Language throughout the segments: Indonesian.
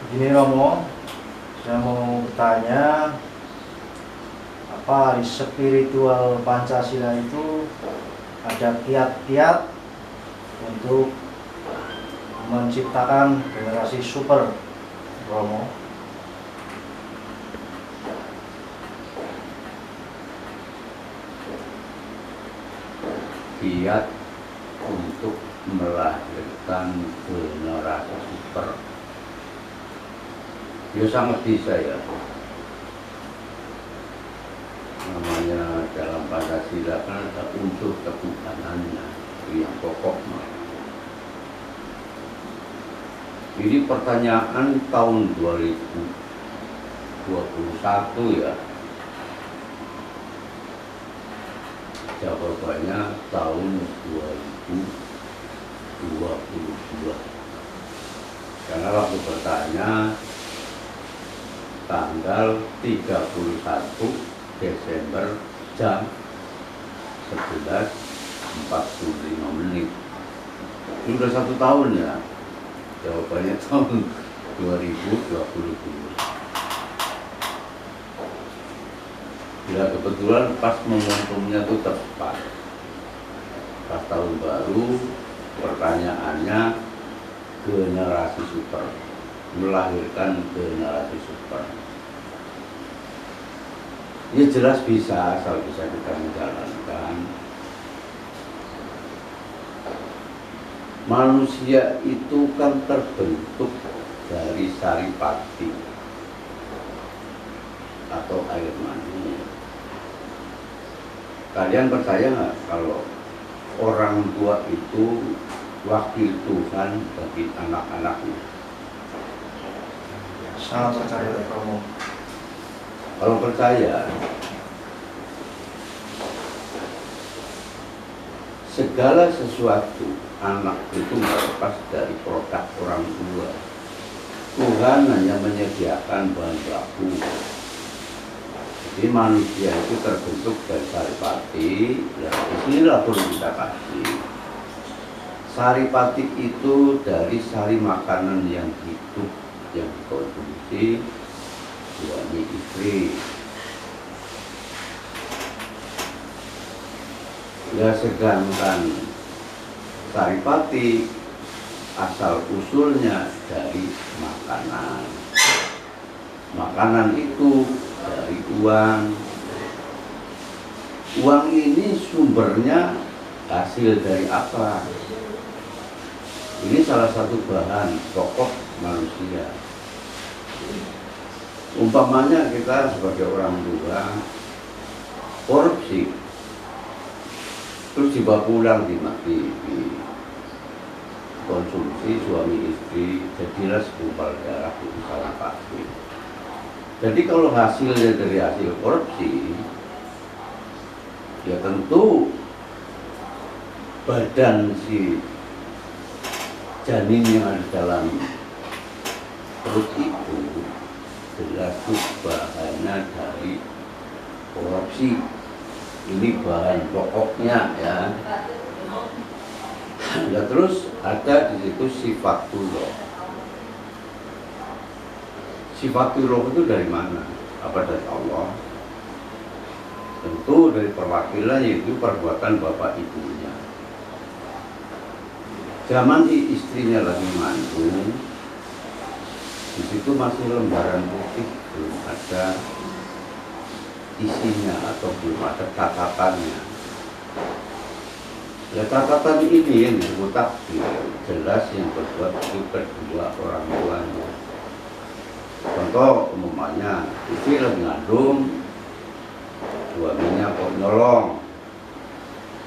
Gini Romo, saya mau bertanya, apa di spiritual Pancasila itu ada kiat-kiat untuk menciptakan generasi super, Romo? Kiat untuk melahirkan generasi super. Ya sangat bisa ya. Namanya dalam Pancasila kan ada unsur ketuhanannya yang pokok. Ini pertanyaan tahun 2021 ya. Jawabannya tahun 2022. Karena waktu bertanya tanggal 31 Desember jam 11.45 menit. Sudah 1 tahun ya. Jawabannya tahun 2022. Ya kebetulan pas momentumnya itu tepat. Pas tahun baru, pertanyaannya generasi super, melahirkan generasi super. Ya jelas bisa, asal bisa kita menjalankan. Manusia itu kan terbentuk dari saripati atau air mani. Kalian percaya nggak kalau orang tua itu wakil Tuhan bagi anak-anaknya? Sangat percaya, Romo. Kalau percaya, segala sesuatu anak itu nggak lepas dari produk orang tua. Tuhan hanya menyediakan bahan baku. Jadi manusia itu terbentuk dari saripati, dan disinilah perlu kita kasih. Saripati itu dari sari makanan yang hidup, yang dikonsumsi suami istri. Ya sedangkan saripati asal usulnya dari makanan. Makanan itu dari uang. Uang ini sumbernya hasil dari apa? Ini salah satu bahan pokok manusia. Umpamanya kita sebagai orang tua korupsi, terus dibawa pulang di konsumsi suami istri, jadilah segumpal darah di salah pasti. Jadi kalau hasilnya dari hasil korupsi, ya tentu badan si janin yang ada dalam perut itu jelas bahannya dari korupsi. Ini bahan pokoknya ya. Ya terus ada di situ sifatullah. Sifatullah itu dari mana? Apa dari Allah? Tentu dari perwakilan, yaitu perbuatan bapak ibunya. Zaman istrinya lagi mengandung, di situ masih lembaran putih, belum ada isinya atau belum ada catatannya. Ya catatan ini yang disebut takdir, jelas yang berbuat itu kedua orang tuanya. Contoh umumnya, istri lagi ngandung, suaminya kok nyolong.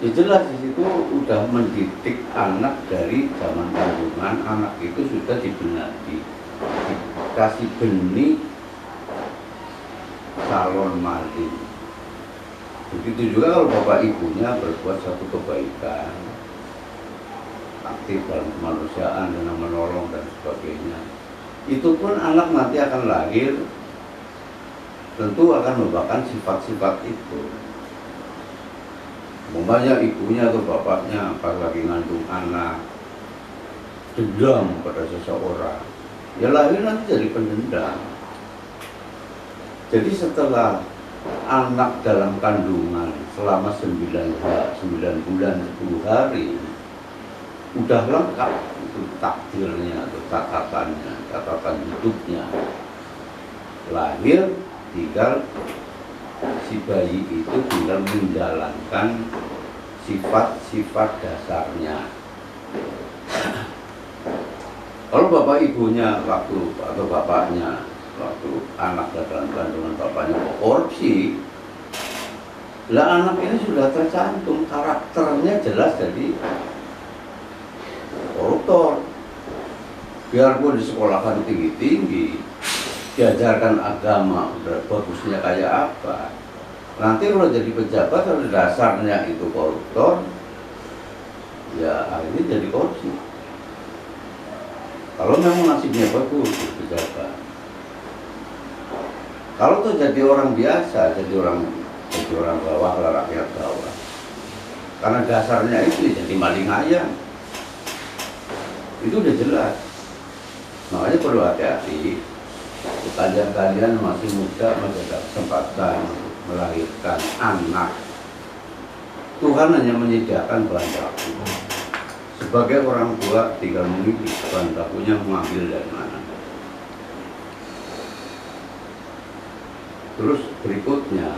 Ya jelas di situ udah mendidik anak dari zaman kandungan, anak itu sudah dibenari, dikasih benih salon maling. Begitu juga kalau bapak ibunya berbuat satu kebaikan, aktif dalam kemanusiaan dengan menolong dan sebagainya, itu pun anak nanti akan lahir tentu akan membawakan sifat-sifat itu. Umpamanya ibunya atau bapaknya pas lagi ngandung anak dendam pada seseorang, ya lahir nanti jadi pendendam. Jadi setelah anak dalam kandungan selama 9 bulan 10 hari udah lengkap itu takdirnya atau catatan hidupnya, lahir tinggal si bayi itu tinggal menjalankan sifat-sifat dasarnya. Kalau bapak ibunya atau bapaknya waktu anak dalam kandungan bapaknya korupsi, lah anak ini sudah tercantum karakternya jelas jadi koruptor. Biarpun disekolahkan tinggi-tinggi, diajarkan agama, udah bagusnya kayak apa, nanti kalau jadi pejabat kalau dasarnya itu koruptor, ya akhirnya jadi korupsi. Kalau memang nasibnya bagus jadi pejabat. Kalau tuh jadi orang biasa, jadi orang bawah, rakyat bawah, karena dasarnya itu jadi maling ayam, itu udah jelas. Makanya perlu hati-hati. Kalian masih muda, masih ada kesempatan melahirkan anak. Tuhan hanya menyediakan bahan baku. Sebagai orang tua tinggal memilih bahan bakunya mengambil dari mana. Terus berikutnya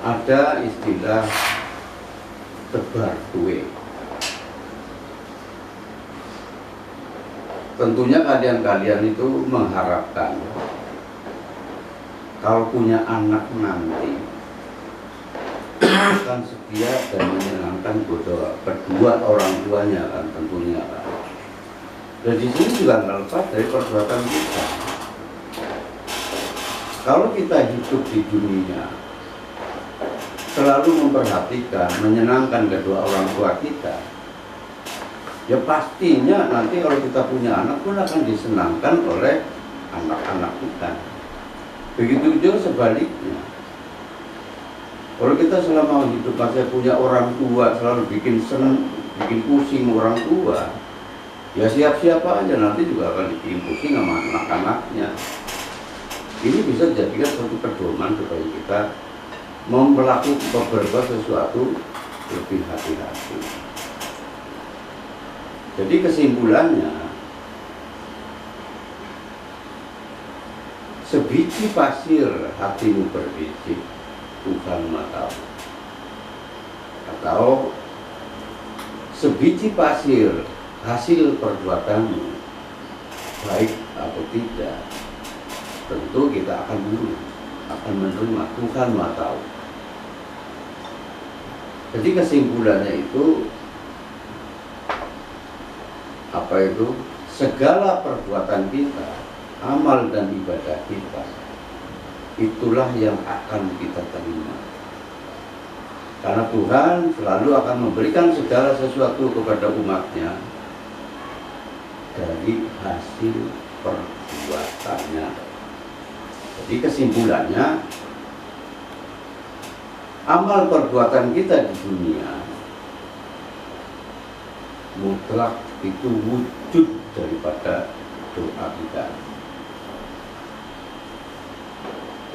ada istilah tebar kue. Tentunya kalian itu mengharapkan kalau punya anak nanti akan setia dan menyenangkan kedua orang tuanya kan tentunya kan. Dan di sini juga nggak lepas dari perbuatan kita. Kalau kita hidup di dunia selalu memperhatikan, menyenangkan kedua orang tua kita, ya pastinya nanti kalau kita punya anak pun akan disenangkan oleh anak-anak kita. Begitu juga sebaliknya. Kalau kita selama hidup masih punya orang tua selalu bikin pusing orang tua, ya siap-siap aja nanti juga akan bikin pusing sama anak-anaknya. Ini bisa dijadikan suatu pedoman supaya kita berbuat sesuatu lebih hati-hati. Jadi kesimpulannya, sebiji pasir hatimu berbiji, Tuhan Maha Tahu. Atau sebiji pasir hasil perbuatanmu, baik atau tidak, tentu kita akan menerima, Tuhan Maha Tahu. Jadi kesimpulannya itu apa itu? Segala perbuatan kita, amal dan ibadah kita, itulah yang akan kita terima. Karena Tuhan selalu akan memberikan segala sesuatu kepada umatnya dari hasil perbuatannya. Jadi kesimpulannya, amal perbuatan kita di dunia mutlak itu wujud daripada doa kita.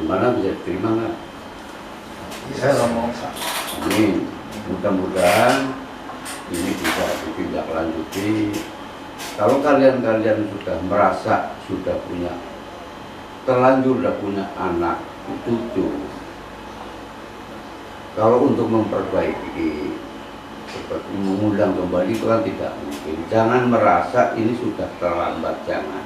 Gimana, bisa diterima nggak? Saya ngomong. Amin. Mudah-mudahan ini bisa ditindaklanjuti. Kalau kalian sudah merasa sudah terlanjur punya anak, cucu, kalau untuk memperbaiki seperti mengulang kembali itu kan tidak mungkin. Jangan merasa ini sudah terlambat, jangan.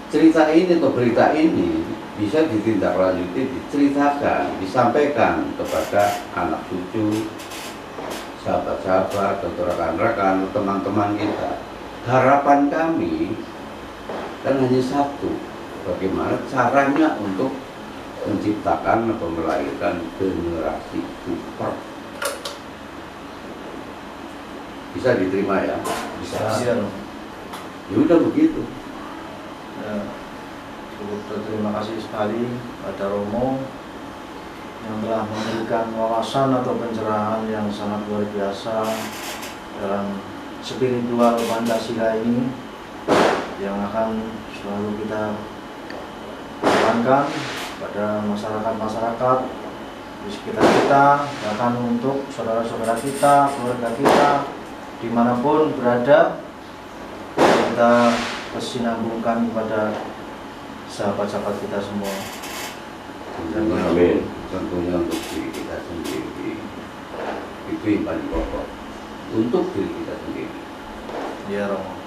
Cerita ini atau berita ini bisa ditindaklanjuti, diceritakan, disampaikan kepada anak cucu, sahabat-sahabat, atau rekan-rekan, teman-teman kita. Harapan kami kan hanya satu, bagaimana caranya untuk menciptakan atau melahirkan generasi super. Bisa diterima ya? Bisa. Ya udah begitu. Ya, terima kasih sekali pada Romo yang telah memberikan wawasan atau pencerahan yang sangat luar biasa dalam spiritual Pancasila ini yang akan selalu kita jalankan pada masyarakat-masyarakat di sekitar kita, bahkan untuk saudara-saudara kita, keluarga kita, dimanapun berada, kita kesinambungkan kepada sahabat-sahabat kita semua. Amin. Tentunya untuk diri kita sendiri itu yang paling pokok, untuk diri kita sendiri. Ya Romo.